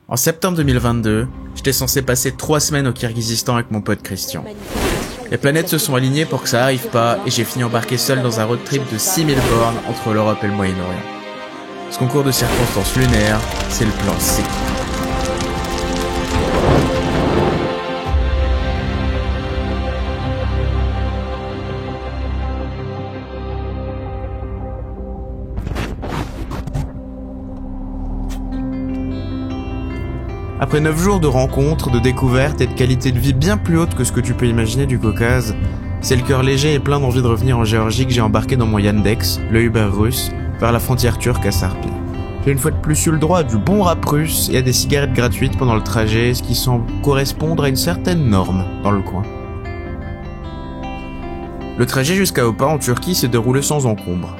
En septembre 2022, j'étais censé passer 3 semaines au Kirghizistan avec mon pote Christian. Les planètes se sont alignées pour que ça arrive pas et j'ai fini embarqué seul dans un road trip de 6000 bornes entre l'Europe et le Moyen-Orient. Ce concours de circonstances lunaires, c'est le plan C. Après 9 jours de rencontres, de découvertes et de qualité de vie bien plus haute que ce que tu peux imaginer du Caucase, c'est le cœur léger et plein d'envie de revenir en Géorgie que j'ai embarqué dans mon Yandex, le Uber russe, vers la frontière turque à Sarpi. J'ai une fois de plus eu le droit à du bon rap russe et à des cigarettes gratuites pendant le trajet, ce qui semble correspondre à une certaine norme dans le coin. Le trajet jusqu'à Hopa en Turquie s'est déroulé sans encombre.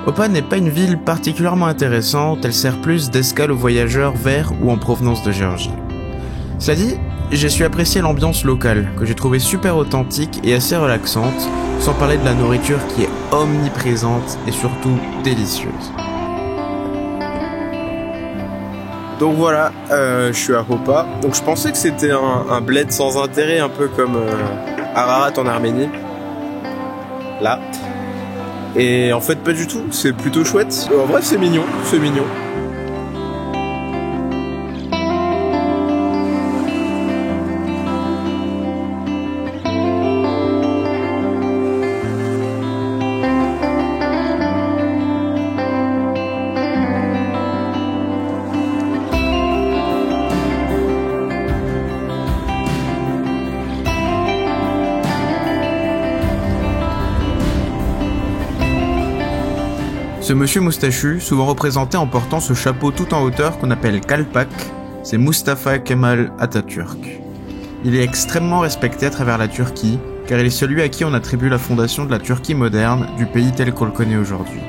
Hopa n'est pas une ville particulièrement intéressante, elle sert plus d'escale aux voyageurs vers ou en provenance de Géorgie. Cela dit, j'ai su apprécier l'ambiance locale, que j'ai trouvée super authentique et assez relaxante, sans parler de la nourriture qui est omniprésente et surtout délicieuse. Donc voilà, je suis à Hopa. Donc je pensais que c'était un bled sans intérêt, un peu comme Ararat en Arménie. Là. Et en fait pas du tout, c'est plutôt chouette. En vrai c'est mignon, c'est mignon. Ce monsieur moustachu, souvent représenté en portant ce chapeau tout en hauteur qu'on appelle kalpak, c'est Mustafa Kemal Atatürk. Il est extrêmement respecté à travers la Turquie, car il est celui à qui on attribue la fondation de la Turquie moderne, du pays tel qu'on le connaît aujourd'hui.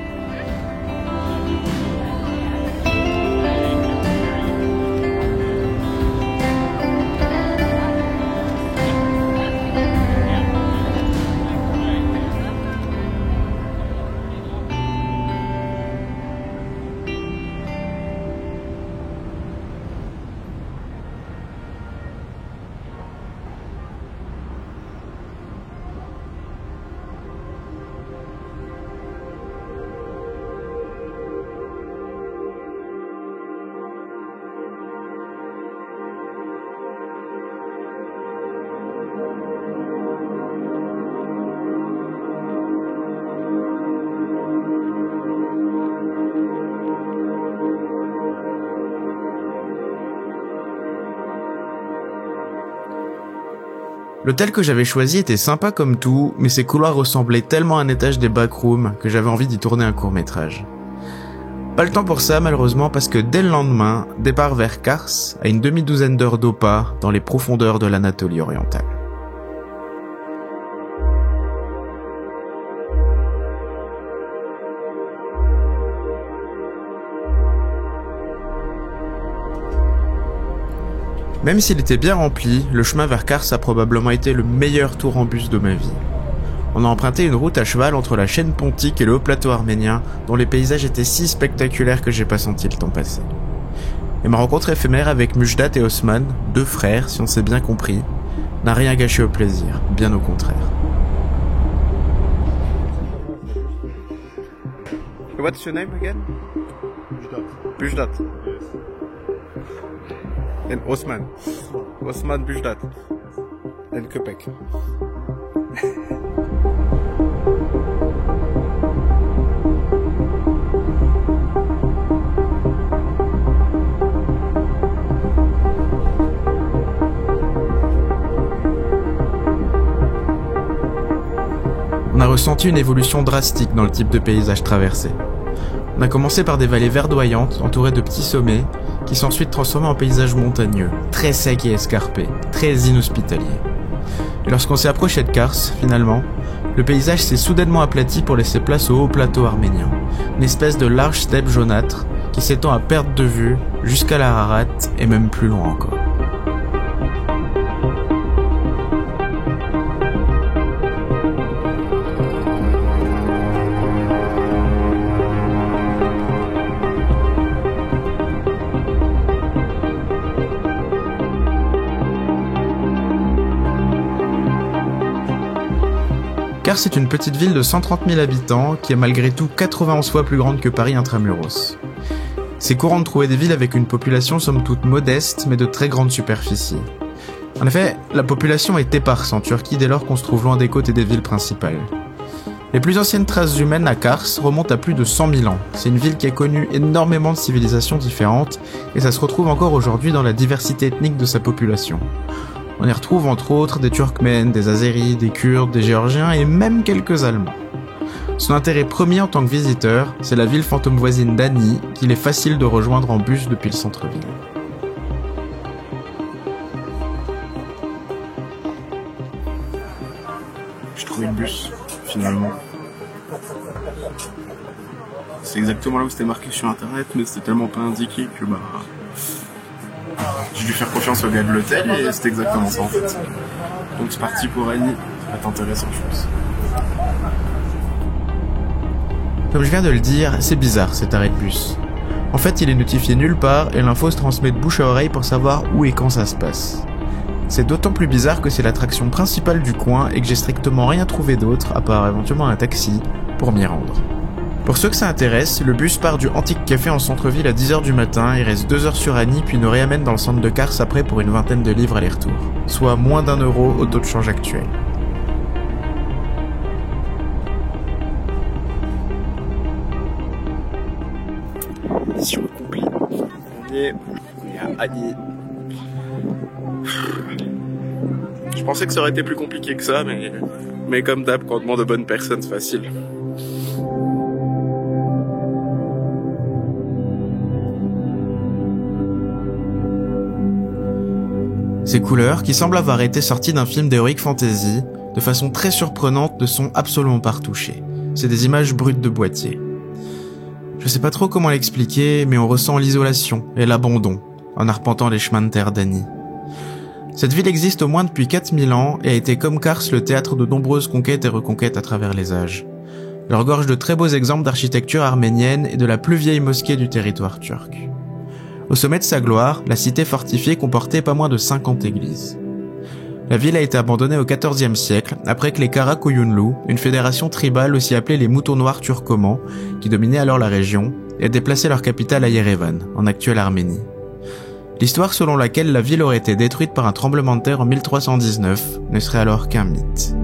L'hôtel que j'avais choisi était sympa comme tout, mais ses couloirs ressemblaient tellement à un étage des backrooms que j'avais envie d'y tourner un court-métrage. Pas le temps pour ça malheureusement parce que dès le lendemain, départ vers Kars, à une demi-douzaine d'heures d'Hopa, dans les profondeurs de l'Anatolie orientale. Même s'il était bien rempli, le chemin vers Kars a probablement été le meilleur tour en bus de ma vie. On a emprunté une route à cheval entre la chaîne pontique et le haut plateau arménien, dont les paysages étaient si spectaculaires que j'ai pas senti le temps passer. Et ma rencontre éphémère avec Mujdat et Osman, 2 frères si on s'est bien compris, n'a rien gâché au plaisir, bien au contraire. What's your name again? Mujdat. And Osman. Osman Mujdat. And Köpek. On a ressenti une évolution drastique dans le type de paysage traversé. On a commencé par des vallées verdoyantes, entourées de petits sommets, qui sont ensuite transformés en paysages montagneux, très secs et escarpés, très inhospitaliers. Et lorsqu'on s'est approché de Kars, finalement, le paysage s'est soudainement aplati pour laisser place au haut plateau arménien, une espèce de large steppe jaunâtre qui s'étend à perte de vue jusqu'à l'Ararat et même plus loin encore. Kars est une petite ville de 130 000 habitants qui est malgré tout 91 fois plus grande que Paris intramuros. C'est courant de trouver des villes avec une population somme toute modeste mais de très grande superficie. En effet, la population est éparse en Turquie dès lors qu'on se trouve loin des côtes et des villes principales. Les plus anciennes traces humaines à Kars remontent à plus de 100 000 ans. C'est une ville qui a connu énormément de civilisations différentes et ça se retrouve encore aujourd'hui dans la diversité ethnique de sa population. On y retrouve entre autres des Turkmènes, des Azéris, des Kurdes, des Géorgiens et même quelques Allemands. Son intérêt premier en tant que visiteur, c'est la ville fantôme voisine d'Ani, qu'il est facile de rejoindre en bus depuis le centre-ville. J'ai trouvé le bus, finalement. C'est exactement là où c'était marqué sur internet, mais c'était tellement pas indiqué que j'ai dû faire confiance au gars de l'hôtel et c'était exactement ça en fait. Donc c'est parti pour Ani, ça va être intéressant je pense. Comme je viens de le dire, c'est bizarre cet arrêt de bus. En fait, il est notifié nulle part et l'info se transmet de bouche à oreille pour savoir où et quand ça se passe. C'est d'autant plus bizarre que c'est l'attraction principale du coin et que j'ai strictement rien trouvé d'autre, à part éventuellement un taxi, pour m'y rendre. Pour ceux que ça intéresse, le bus part du Antique Café en centre-ville à 10h du matin, il reste 2 heures sur Ani puis nous réamène dans le centre de Kars après pour une vingtaine de livres aller-retour, soit moins d'1 euro au taux de change actuel. Mission accomplie. On est à Ani. Je pensais que ça aurait été plus compliqué que ça, mais comme d'hab, quand on demande aux bonnes personnes, c'est facile. Ces couleurs, qui semblent avoir été sorties d'un film d'heroic fantasy, de façon très surprenante, ne sont absolument pas retouchées. C'est des images brutes de boîtier. Je sais pas trop comment l'expliquer, mais on ressent l'isolation et l'abandon en arpentant les chemins de terre d'Ani. Cette ville existe au moins depuis 4000 ans et a été comme Kars le théâtre de nombreuses conquêtes et reconquêtes à travers les âges. Elle regorge de très beaux exemples d'architecture arménienne et de la plus vieille mosquée du territoire turc. Au sommet de sa gloire, la cité fortifiée comportait pas moins de 50 églises. La ville a été abandonnée au XIVe siècle, après que les Karakoyunlu, une fédération tribale aussi appelée les Moutons Noirs turcomans, qui dominaient alors la région, aient déplacé leur capitale à Yerevan, en actuelle Arménie. L'histoire selon laquelle la ville aurait été détruite par un tremblement de terre en 1319 ne serait alors qu'un mythe.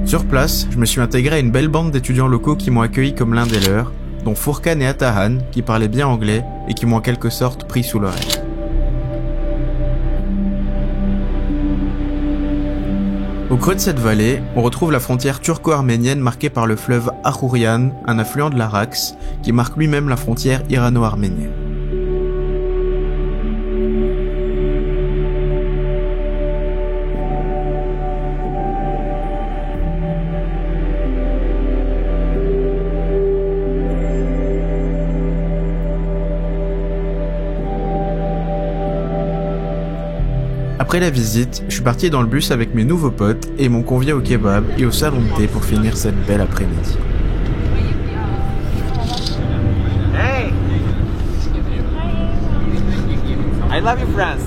Sur place, je me suis intégré à une belle bande d'étudiants locaux qui m'ont accueilli comme l'un des leurs, dont Fourkan et Atahan, qui parlaient bien anglais et qui m'ont en quelque sorte pris sous leur aile. Au creux de cette vallée, on retrouve la frontière turco-arménienne marquée par le fleuve Achourian, un affluent de l'Araxe, qui marque lui-même la frontière irano-arménienne. Après la visite, je suis parti dans le bus avec mes nouveaux potes et ils m'ont convié au kebab et au salon de thé pour finir cette belle après-midi. Hey! I love you, France!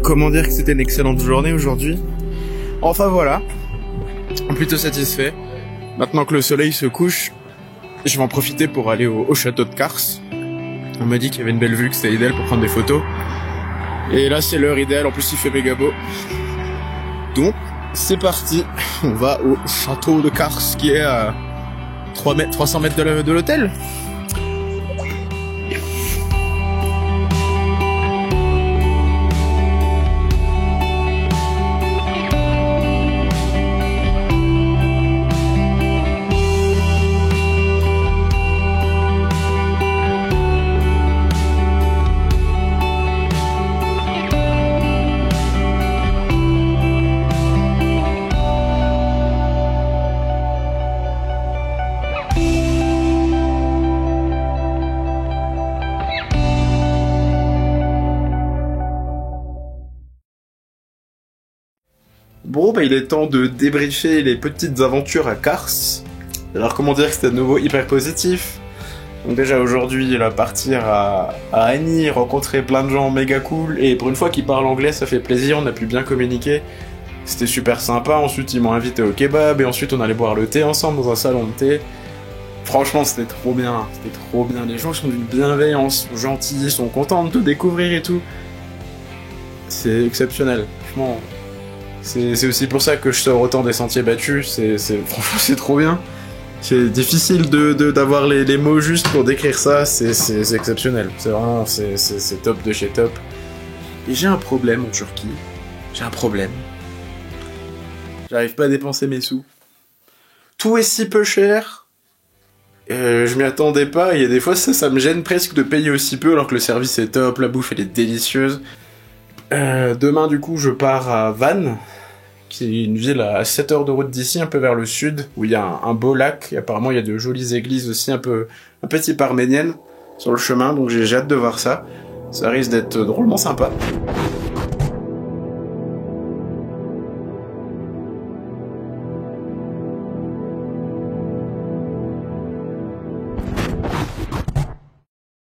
Comment dire que c'était une excellente journée aujourd'hui? Enfin voilà, plutôt satisfait. Maintenant que le soleil se couche, je vais en profiter pour aller au château de Kars. On m'a dit qu'il y avait une belle vue, que c'était idéal pour prendre des photos. Et là c'est l'heure idéale, en plus il fait méga beau. Donc c'est parti, on va au château de Kars qui est à 300 mètres de l'hôtel. Bon, bah il est temps de débriefer les petites aventures à Kars. Alors comment dire que c'était de nouveau hyper positif. Donc déjà aujourd'hui, il va partir à Annie, rencontrer plein de gens méga cool, et pour une fois qu'ils parlent anglais, ça fait plaisir, on a pu bien communiquer. C'était super sympa, ensuite ils m'ont invité au kebab, et ensuite on allait boire le thé ensemble dans un salon de thé. Franchement, c'était trop bien, les gens sont d'une bienveillance, sont gentils, sont contents de te découvrir et tout. C'est exceptionnel, franchement. C'est aussi pour ça que je sors autant des sentiers battus, franchement c'est trop bien. C'est difficile d'avoir les mots justes pour décrire ça, c'est exceptionnel. C'est vraiment, c'est top de chez top. Et j'ai un problème en Turquie. J'ai un problème. J'arrive pas à dépenser mes sous. Tout est si peu cher. Je m'y attendais pas, et il y a des fois ça me gêne presque de payer aussi peu alors que le service est top, la bouffe elle est délicieuse. Demain du coup je pars à Van, qui est une ville à 7 heures de route d'ici, un peu vers le sud, où il y a un beau lac, et apparemment il y a de jolies églises aussi un petit peu arméniennes sur le chemin, donc j'ai hâte de voir ça. Ça risque d'être drôlement sympa.